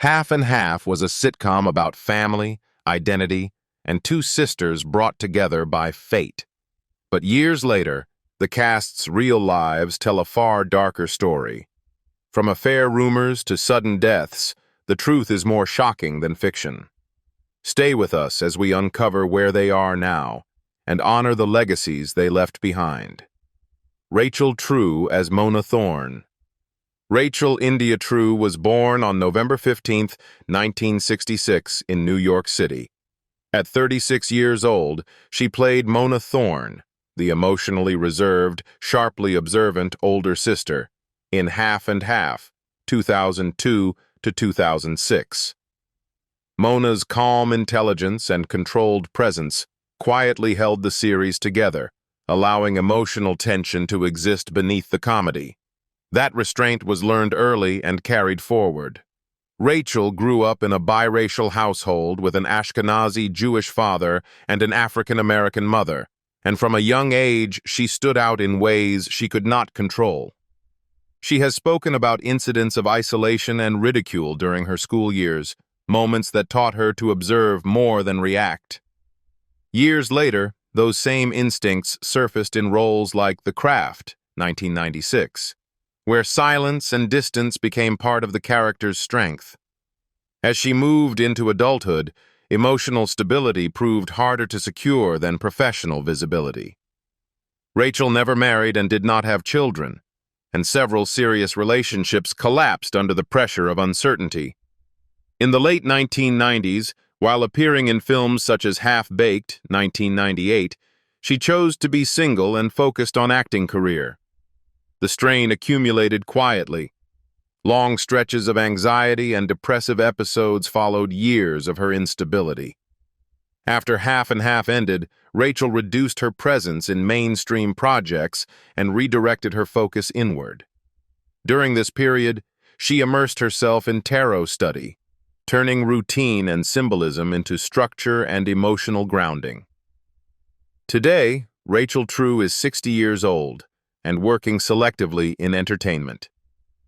Half and Half was a sitcom about family, identity, and two sisters brought together by fate. But years later, the cast's real lives tell a far darker story. From affair rumors to sudden deaths, the truth is more shocking than fiction. Stay with us as we uncover where they are now and honor the legacies they left behind. Rachel True as Mona Thorne. Rachel India True was born on November 15, 1966, in New York City. At 36 years old, she played Mona Thorne, the emotionally reserved, sharply observant older sister, in Half and Half, 2002 to 2006. Mona's calm intelligence and controlled presence quietly held the series together, allowing emotional tension to exist beneath the comedy. That restraint was learned early and carried forward. Rachel grew up in a biracial household with an Ashkenazi Jewish father and an African-American mother, and from a young age she stood out in ways she could not control. She has spoken about incidents of isolation and ridicule during her school years, moments that taught her to observe more than react. Years later, those same instincts surfaced in roles like The Craft, 1996, where silence and distance became part of the character's strength. As she moved into adulthood, emotional stability proved harder to secure than professional visibility. Rachel never married and did not have children, and several serious relationships collapsed under the pressure of uncertainty. In the late 1990s, while appearing in films such as Half-Baked, 1998, she chose to be single and focused on acting career. The strain accumulated quietly. Long stretches of anxiety and depressive episodes followed years of her instability. After Half and Half ended, Rachel reduced her presence in mainstream projects and redirected her focus inward. During this period, she immersed herself in tarot study, turning routine and symbolism into structure and emotional grounding. Today, Rachel True is 60 years old and working selectively in entertainment.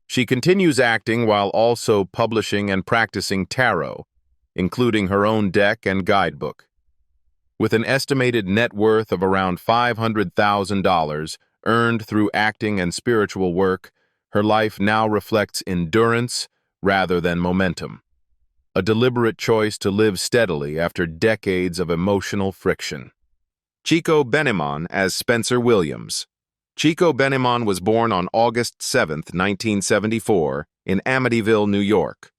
She continues acting while also publishing and practicing tarot, including her own deck and guidebook. With an estimated net worth of around $500,000 earned through acting and spiritual work, her life now reflects endurance rather than momentum, a deliberate choice to live steadily after decades of emotional friction. Chico Benimon as Spencer Williams. Chico Benimon was born on August 7, 1974, in Amityville, New York.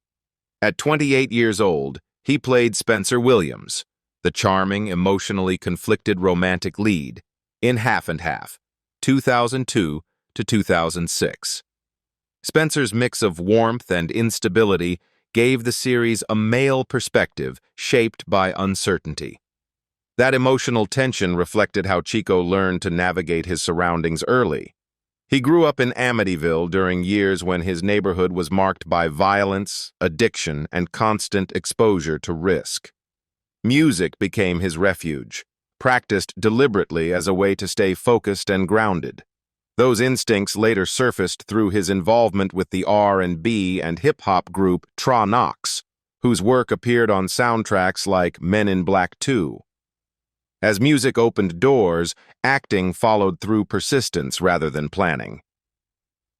At 28 years old, he played Spencer Williams, the charming, emotionally conflicted romantic lead, in Half and Half, 2002 to 2006. Spencer's mix of warmth and instability gave the series a male perspective shaped by uncertainty. That emotional tension reflected how Chico learned to navigate his surroundings early. He grew up in Amityville during years when his neighborhood was marked by violence, addiction, and constant exposure to risk. Music became his refuge, practiced deliberately as a way to stay focused and grounded. Those instincts later surfaced through his involvement with the R&B and hip-hop group Tra Knox, whose work appeared on soundtracks like Men in Black 2. As music opened doors, acting followed through persistence rather than planning.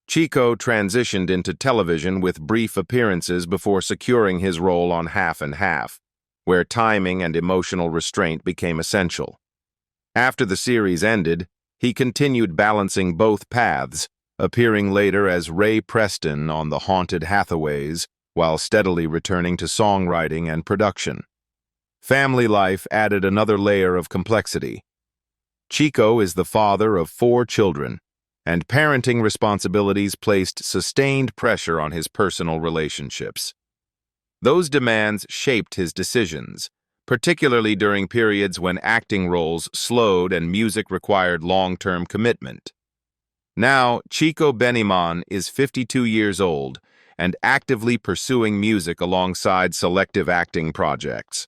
Chico transitioned into television with brief appearances before securing his role on Half and Half, where timing and emotional restraint became essential. After the series ended, he continued balancing both paths, appearing later as Ray Preston on The Haunted Hathaways, while steadily returning to songwriting and production. Family life added another layer of complexity. Chico is the father of 4 children, and parenting responsibilities placed sustained pressure on his personal relationships. Those demands shaped his decisions, particularly during periods when acting roles slowed and music required long-term commitment. Now, Chico Benimon is 52 years old and actively pursuing music alongside selective acting projects.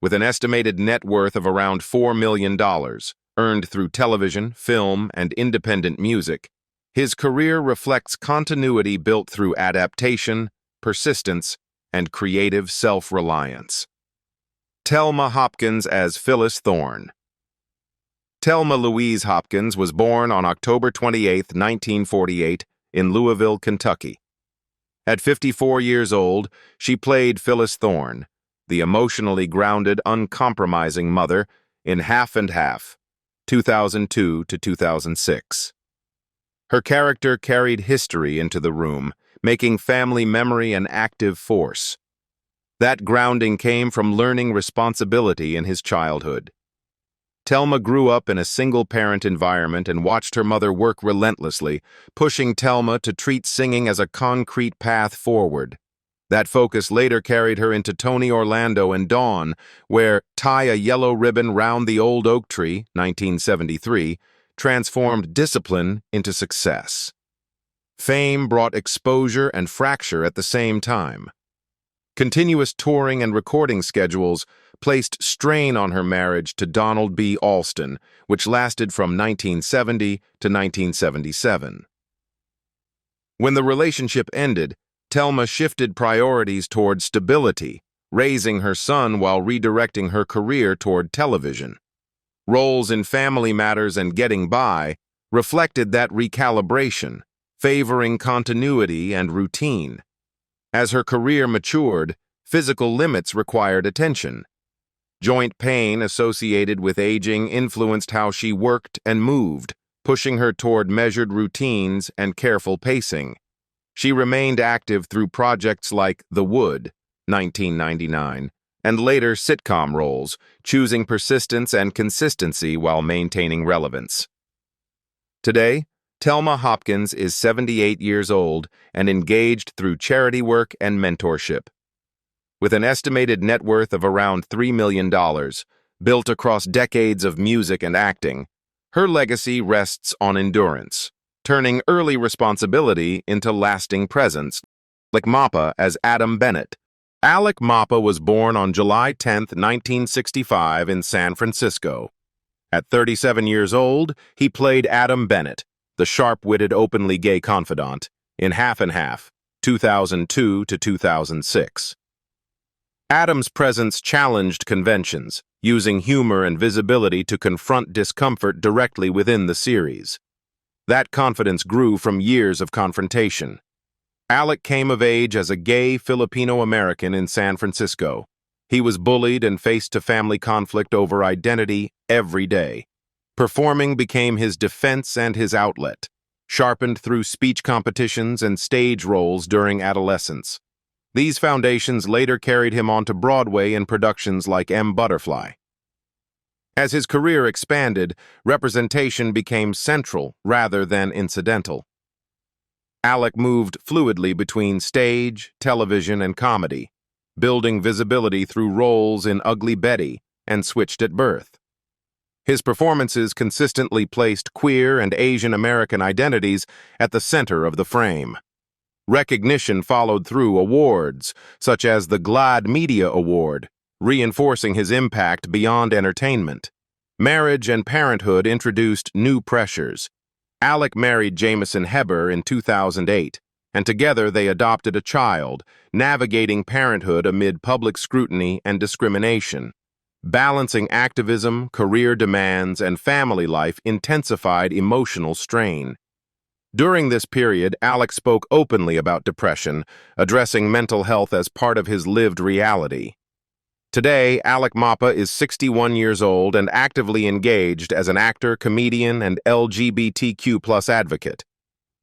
With an estimated net worth of around $4 million, earned through television, film, and independent music, his career reflects continuity built through adaptation, persistence, and creative self-reliance. Telma Hopkins as Phyllis Thorne. Telma Louise Hopkins was born on October 28, 1948, in Louisville, Kentucky. At 54 years old, she played Phyllis Thorne, the emotionally grounded, uncompromising mother, in Half and Half, 2002 to 2006. Her character carried history into the room, making family memory an active force. That grounding came from learning responsibility in his childhood. Telma grew up in a single-parent environment and watched her mother work relentlessly, pushing Telma to treat singing as a concrete path forward. That focus later carried her into Tony Orlando and Dawn, where Tie a Yellow Ribbon Round the Old Oak Tree, 1973, transformed discipline into success. Fame brought exposure and fracture at the same time. Continuous touring and recording schedules placed strain on her marriage to Donald B. Alston, which lasted from 1970 to 1977. When the relationship ended, Telma shifted priorities toward stability, raising her son while redirecting her career toward television. Roles in Family Matters and Getting By reflected that recalibration, favoring continuity and routine. As her career matured, physical limits required attention. Joint pain associated with aging influenced how she worked and moved, pushing her toward measured routines and careful pacing. She remained active through projects like The Wood, 1999, and later sitcom roles, choosing persistence and consistency while maintaining relevance. Today, Telma Hopkins is 78 years old and engaged through charity work and mentorship. With an estimated net worth of around $3 million, built across decades of music and acting, her legacy rests on endurance, turning early responsibility into lasting presence. Alec Mapa as Adam Bennett. Alec Mapa was born on July 10, 1965 in San Francisco. At 37 years old, he played Adam Bennett, the sharp-witted, openly gay confidant, in Half and Half, 2002 to 2006. Adam's presence challenged conventions, using humor and visibility to confront discomfort directly within the series. That confidence grew from years of confrontation. Alec came of age as a gay Filipino-American in San Francisco. He was bullied and faced family conflict over identity every day. Performing became his defense and his outlet, sharpened through speech competitions and stage roles during adolescence. These foundations later carried him onto Broadway in productions like M. Butterfly. As his career expanded, representation became central rather than incidental. Alec moved fluidly between stage, television, and comedy, building visibility through roles in Ugly Betty and Switched at Birth. His performances consistently placed queer and Asian American identities at the center of the frame. Recognition followed through awards, such as the GLAAD Media Award, reinforcing his impact beyond entertainment. Marriage and parenthood introduced new pressures. Alec married Jameson Heber in 2008, and together they adopted a child, navigating parenthood amid public scrutiny and discrimination. Balancing activism, career demands, and family life intensified emotional strain. During this period, Alec spoke openly about depression, addressing mental health as part of his lived reality. Today, Alec Mapa is 61 years old and actively engaged as an actor, comedian, and LGBTQ+ advocate.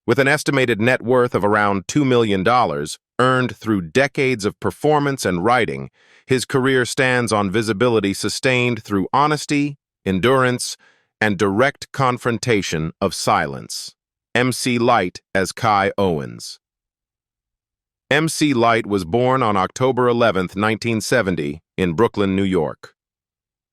With an estimated net worth of around $2 million, earned through decades of performance and writing, his career stands on visibility sustained through honesty, endurance, and direct confrontation of silence. MC Lyte as Kai Owens. MC Lyte was born on October 11, 1970, in Brooklyn, New York.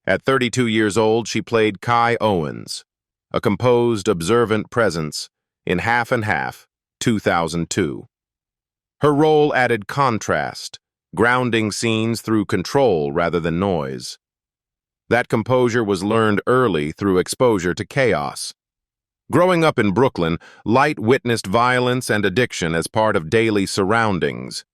At 32 years old, she played Kai Owens, a composed, observant presence, in Half and Half, 2002. Her role added contrast, grounding scenes through control rather than noise. That composure was learned early through exposure to chaos. Growing up in Brooklyn, Lyte witnessed violence and addiction as part of daily surroundings.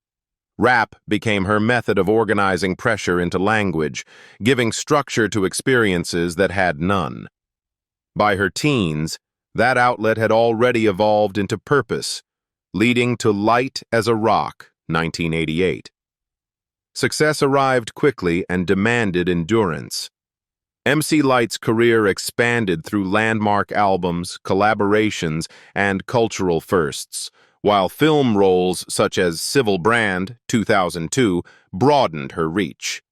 Rap became her method of organizing pressure into language, giving structure to experiences that had none. By her teens, that outlet had already evolved into purpose, leading to Lyte as a Rock, 1988. Success arrived quickly and demanded endurance. MC Lyte's career expanded through landmark albums, collaborations, and cultural firsts, while film roles such as Civil Brand, 2002, broadened her reach.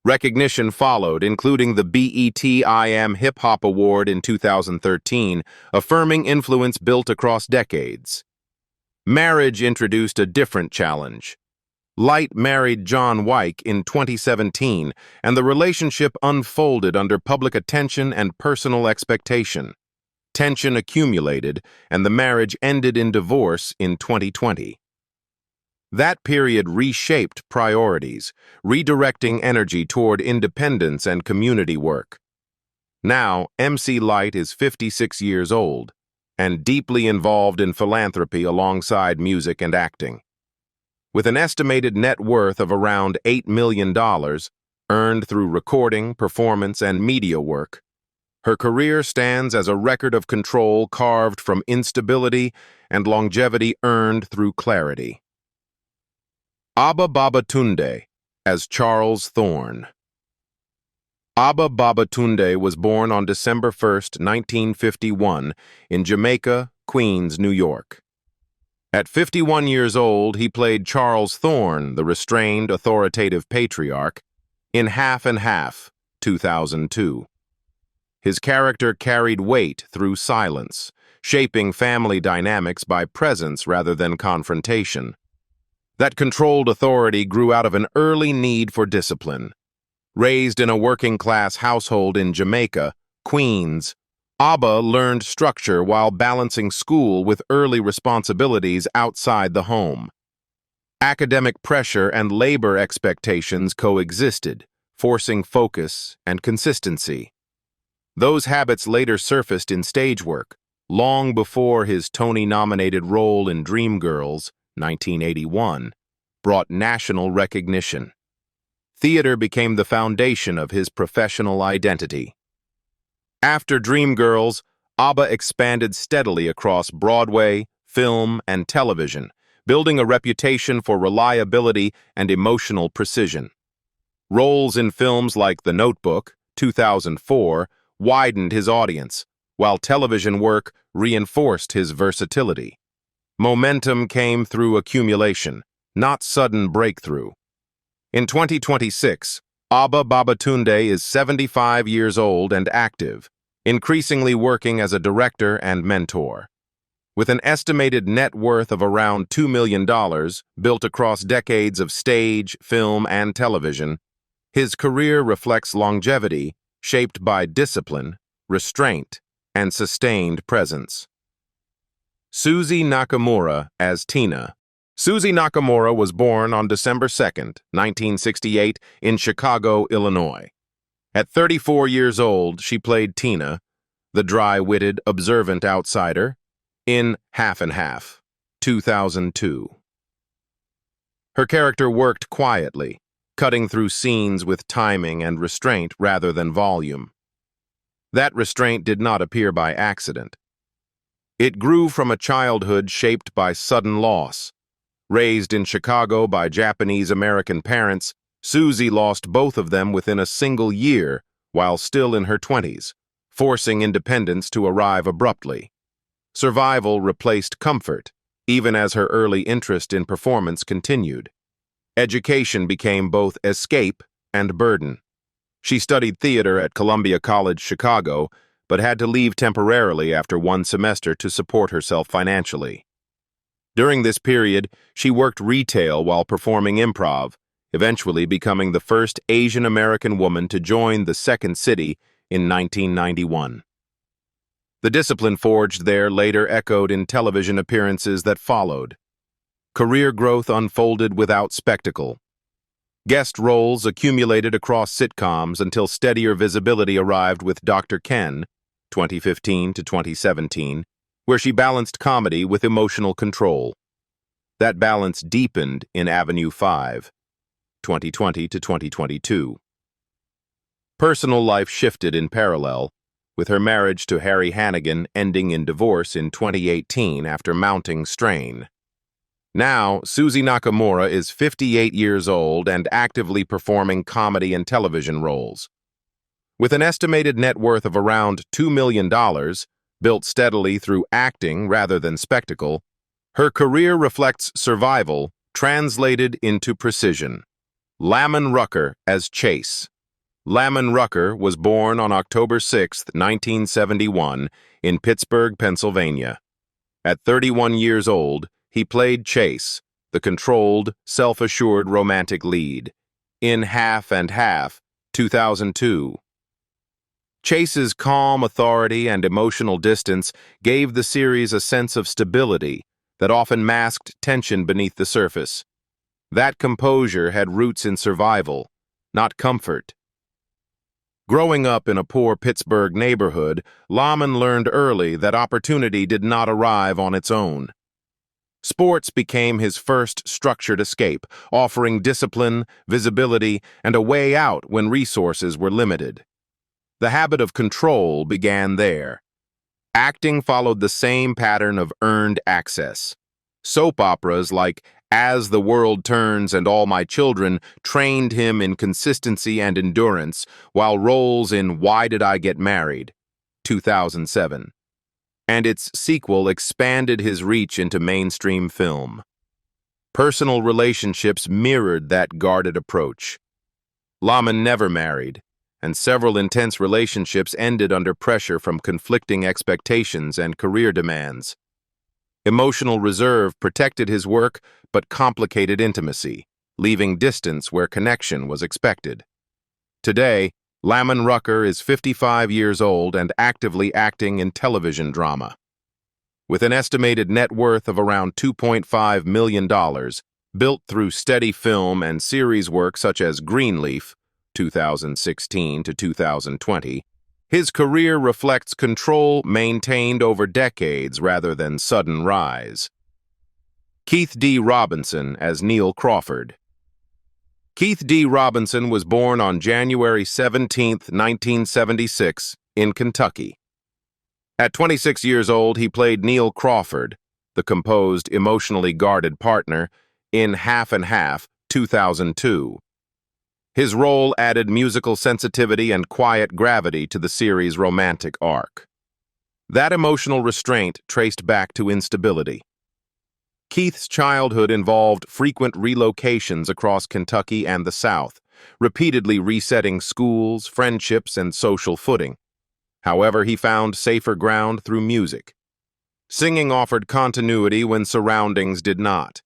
Recognition followed, including the BET IM Hip Hop Award in 2013, affirming influence built across decades. Marriage introduced a different challenge. Lyte married John Wyke in 2017, and the relationship unfolded under public attention and personal expectation. Tension accumulated, and the marriage ended in divorce in 2020. That period reshaped priorities, redirecting energy toward independence and community work. Now, MC Lyte is 56 years old and deeply involved in philanthropy alongside music and acting. With an estimated net worth of around $8 million earned through recording, performance, and media work, her career stands as a record of control carved from instability and longevity earned through clarity. Obba Babatundé as Charles Thorne. Obba Babatundé was born on December 1, 1951, in Jamaica, Queens, New York. At 51 years old, he played Charles Thorne, the restrained, authoritative patriarch, in Half and Half, 2002. His character carried weight through silence, shaping family dynamics by presence rather than confrontation. That controlled authority grew out of an early need for discipline. Raised in a working-class household in Jamaica, Queens, Obba learned structure while balancing school with early responsibilities outside the home. Academic pressure and labor expectations coexisted, forcing focus and consistency. Those habits later surfaced in stage work, long before his Tony-nominated role in Dreamgirls, 1981, brought national recognition. Theater became the foundation of his professional identity. After Dreamgirls, Obba expanded steadily across Broadway, film, and television, building a reputation for reliability and emotional precision. Roles in films like The Notebook, 2004, widened his audience, while television work reinforced his versatility. Momentum came through accumulation, not sudden breakthrough. In 2026, Obba Babatundé is 75 years old and active, increasingly working as a director and mentor. With an estimated net worth of around $2 million, built across decades of stage, film, and television, his career reflects longevity shaped by discipline, restraint, and sustained presence. Susie Nakamura as Tina. Susie Nakamura was born on December 2, 1968, in Chicago, Illinois. At 34 years old, she played Tina, the dry-witted, observant outsider, in Half and Half, 2002. Her character worked quietly, cutting through scenes with timing and restraint rather than volume. That restraint did not appear by accident. It grew from a childhood shaped by sudden loss. Raised in Chicago by Japanese-American parents, Susie lost both of them within a single year while still in her 20s, forcing independence to arrive abruptly. Survival replaced comfort, even as her early interest in performance continued. Education became both escape and burden. She studied theater at Columbia College, Chicago, but had to leave temporarily after one semester to support herself financially. During this period, she worked retail while performing improv, eventually becoming the first Asian American woman to join the Second City in 1991. The discipline forged there later echoed in television appearances that followed. Career growth unfolded without spectacle. Guest roles accumulated across sitcoms until steadier visibility arrived with Dr. Ken, 2015 to 2017, where she balanced comedy with emotional control. That balance deepened in Avenue 5, 2020 to 2022. Personal life shifted in parallel, with her marriage to Harry Hannigan ending in divorce in 2018 after mounting strain. Now, Susie Nakamura is 58 years old and actively performing comedy and television roles. With an estimated net worth of around $2 million, built steadily through acting rather than spectacle, her career reflects survival translated into precision. Lamman Rucker as Chase. Lamman Rucker was born on October 6, 1971, in Pittsburgh, Pennsylvania. At 31 years old, he played Chase, the controlled, self-assured romantic lead, in Half and Half, 2002. Chase's calm authority and emotional distance gave the series a sense of stability that often masked tension beneath the surface. That composure had roots in survival, not comfort. Growing up in a poor Pittsburgh neighborhood, Lamman learned early that opportunity did not arrive on its own. Sports became his first structured escape, offering discipline, visibility, and a way out when resources were limited. The habit of control began there. Acting followed the same pattern of earned access. Soap operas like As the World Turns and All My Children trained him in consistency and endurance, while roles in Why Did I Get Married? 2007. And its sequel expanded his reach into mainstream film. Personal relationships mirrored that guarded approach. Lamman never married, and several intense relationships ended under pressure from conflicting expectations and career demands. Emotional reserve protected his work but complicated intimacy, leaving distance where connection was expected. Today, Lamman Rucker is 55 years old and actively acting in television drama. With an estimated net worth of around $2.5 million, built through steady film and series work such as Greenleaf, 2016 to 2020, his career reflects control maintained over decades rather than sudden rise. Keith D. Robinson as Neil Crawford. Keith D. Robinson was born on January 17, 1976, in Kentucky. At 26 years old, he played Neil Crawford, the composed, emotionally guarded partner, in Half and Half, 2002. His role added musical sensitivity and quiet gravity to the series' romantic arc. That emotional restraint traced back to instability. Keith's childhood involved frequent relocations across Kentucky and the South, repeatedly resetting schools, friendships, and social footing. However, he found safer ground through music. Singing offered continuity when surroundings did not.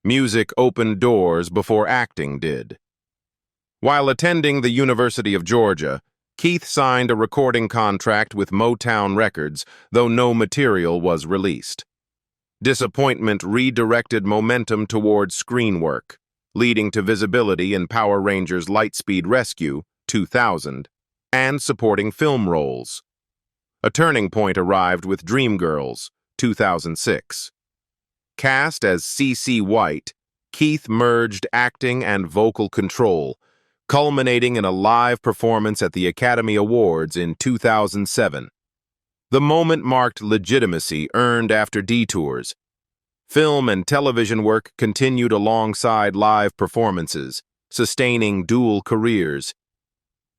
Music opened doors before acting did. While attending the University of Georgia, Keith signed a recording contract with Motown Records, though no material was released. Disappointment redirected momentum toward screen work, leading to visibility in Power Rangers Lightspeed Rescue, 2000, and supporting film roles. A turning point arrived with Dreamgirls, 2006. Cast as C.C. White, Keith merged acting and vocal control, culminating in a live performance at the Academy Awards in 2007. The moment marked legitimacy earned after detours. Film and television work continued alongside live performances, sustaining dual careers.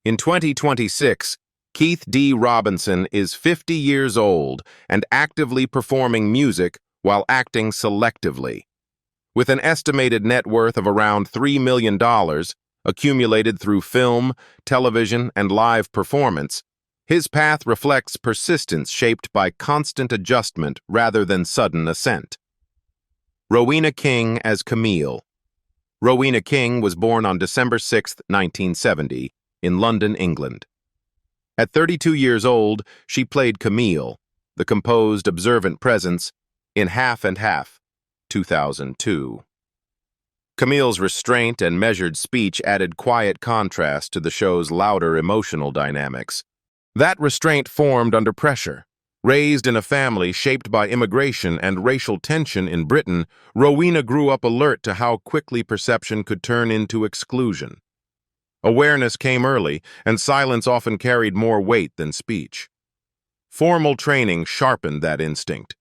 In 2026, Keith D. Robinson is 50 years old and actively performing music while acting selectively. With an estimated net worth of around $3 million, accumulated through film, television, and live performance, his path reflects persistence shaped by constant adjustment rather than sudden ascent. Rowena King as Camille. Rowena King was born on December 6, 1970, in London, England. At 32 years old, she played Camille, the composed, observant presence, in Half and Half, 2002. Camille's restraint and measured speech added quiet contrast to the show's louder emotional dynamics. That restraint formed under pressure, Raised in a family shaped by immigration and racial tension in Britain, Rowena grew up alert to how quickly perception could turn into exclusion. Awareness came early, and silence often carried more weight than speech. Formal training sharpened that instinct.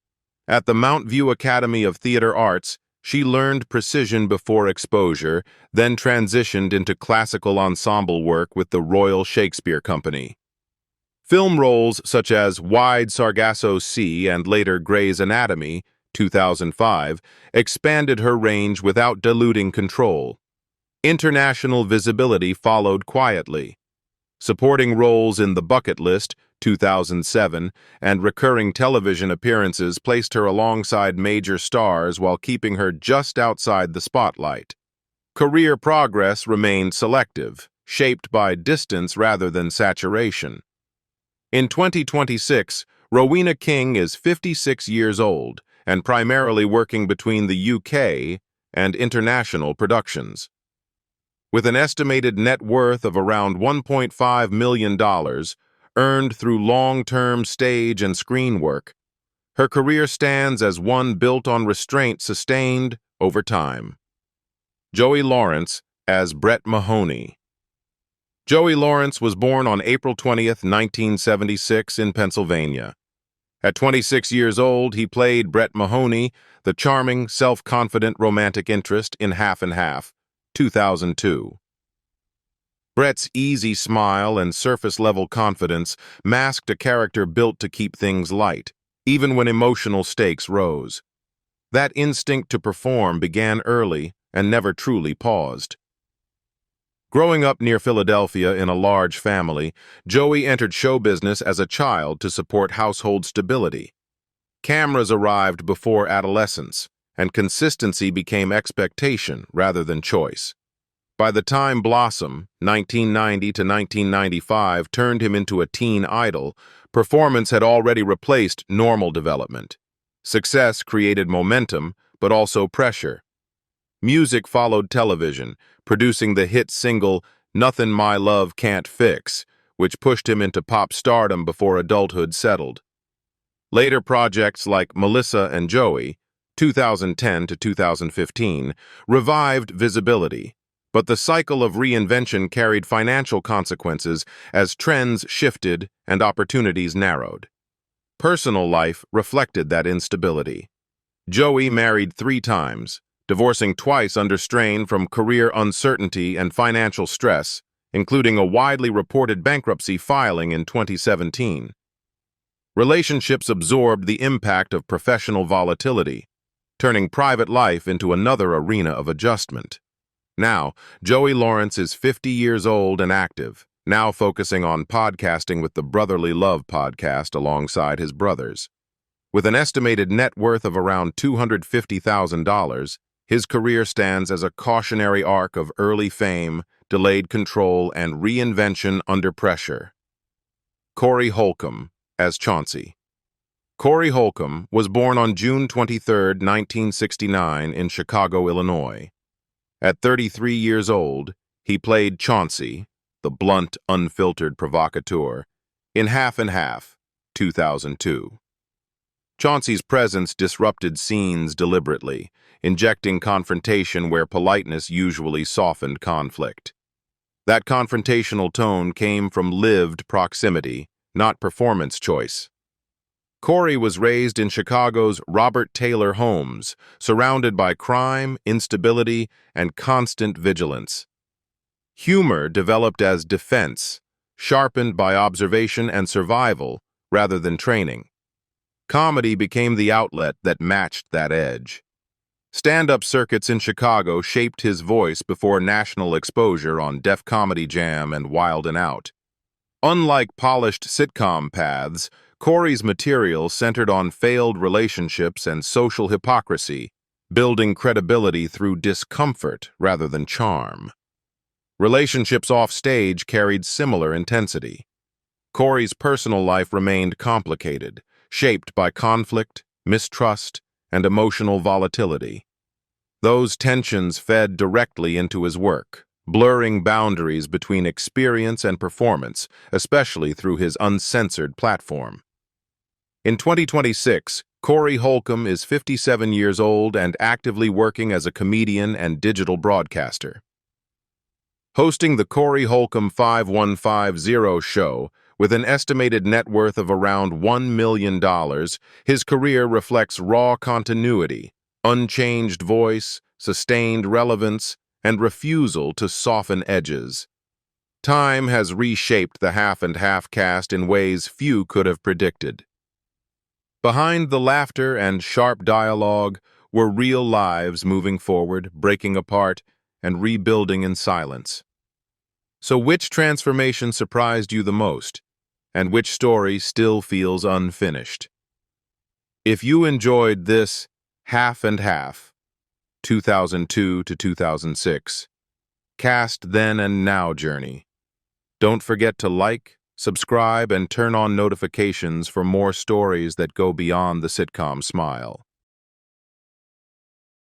At the Mount View Academy of Theater Arts, she learned precision before exposure, then transitioned into classical ensemble work with the Royal Shakespeare Company. Film roles such as Wide Sargasso Sea and later Grey's Anatomy, 2005, expanded her range without diluting control. International visibility followed quietly. Supporting roles in The Bucket List, 2007, and recurring television appearances placed her alongside major stars while keeping her just outside the spotlight. Career progress remained selective, shaped by distance rather than saturation. In 2026, Rowena King is 56 years old and primarily working between the UK and international productions. With an estimated net worth of around $1.5 million, earned through long-term stage and screen work, her career stands as one built on restraint sustained over time. Joey Lawrence as Brett Mahoney. Joey Lawrence was born on April 20, 1976 in Pennsylvania. At 26 years old, he played Brett Mahoney, the charming, self-confident romantic interest in Half and Half, 2002. Brett's easy smile and surface-level confidence masked a character built to keep things light, even when emotional stakes rose. That instinct to perform began early and never truly paused. Growing up near Philadelphia in a large family, Joey entered show business as a child to support household stability. Cameras arrived before adolescence, and consistency became expectation rather than choice. By the time Blossom, 1990 to 1995, turned him into a teen idol, performance had already replaced normal development. Success created momentum, but also pressure. Music followed television, producing the hit single "Nothin' My Love Can't Fix," which pushed him into pop stardom before adulthood settled. Later projects like Melissa and Joey, 2010 to 2015, revived visibility, but the cycle of reinvention carried financial consequences as trends shifted and opportunities narrowed. Personal life reflected that instability. Joey married 3 times, divorcing twice under strain from career uncertainty and financial stress, including a widely reported bankruptcy filing in 2017. Relationships absorbed the impact of professional volatility, turning private life into another arena of adjustment. Now, Joey Lawrence is 50 years old and active, now focusing on podcasting with the Brotherly Love podcast alongside his brothers. With an estimated net worth of around $250,000, his career stands as a cautionary arc of early fame, delayed control, and reinvention under pressure. Cory Holcomb as Chauncey. Cory Holcomb was born on June 23, 1969 in Chicago, Illinois. At 33 years old, he played Chauncey, the blunt, unfiltered provocateur, in Half and Half, 2002. Chauncey's presence disrupted scenes deliberately, injecting confrontation where politeness usually softened conflict. That confrontational tone came from lived proximity, not performance choice. Cory was raised in Chicago's Robert Taylor homes, surrounded by crime, instability, and constant vigilance. Humor developed as defense, sharpened by observation and survival rather than training. Comedy became the outlet that matched that edge. Stand-up circuits in Chicago shaped his voice before national exposure on Def Comedy Jam and Wild 'N Out. Unlike polished sitcom paths, Cory's material centered on failed relationships and social hypocrisy, building credibility through discomfort rather than charm. Relationships off-stage carried similar intensity. Cory's personal life remained complicated, shaped by conflict, mistrust, and emotional volatility. Those tensions fed directly into his work, blurring boundaries between experience and performance, especially through his uncensored platform. In 2026, Cory Holcomb is 57 years old and actively working as a comedian and digital broadcaster. Hosting the Cory Holcomb 5150 show, with an estimated net worth of around $1 million, his career reflects raw continuity, unchanged voice, sustained relevance, and refusal to soften edges. Time has reshaped the Half and Half cast in ways few could have predicted. Behind the laughter and sharp dialogue were real lives moving forward, breaking apart, and rebuilding in silence. So which transformation surprised you the most, and which story still feels unfinished? If you enjoyed this Half and Half, 2002 to 2006, cast then and now journey, don't forget to like, subscribe, and turn on notifications for more stories that go beyond the sitcom smile.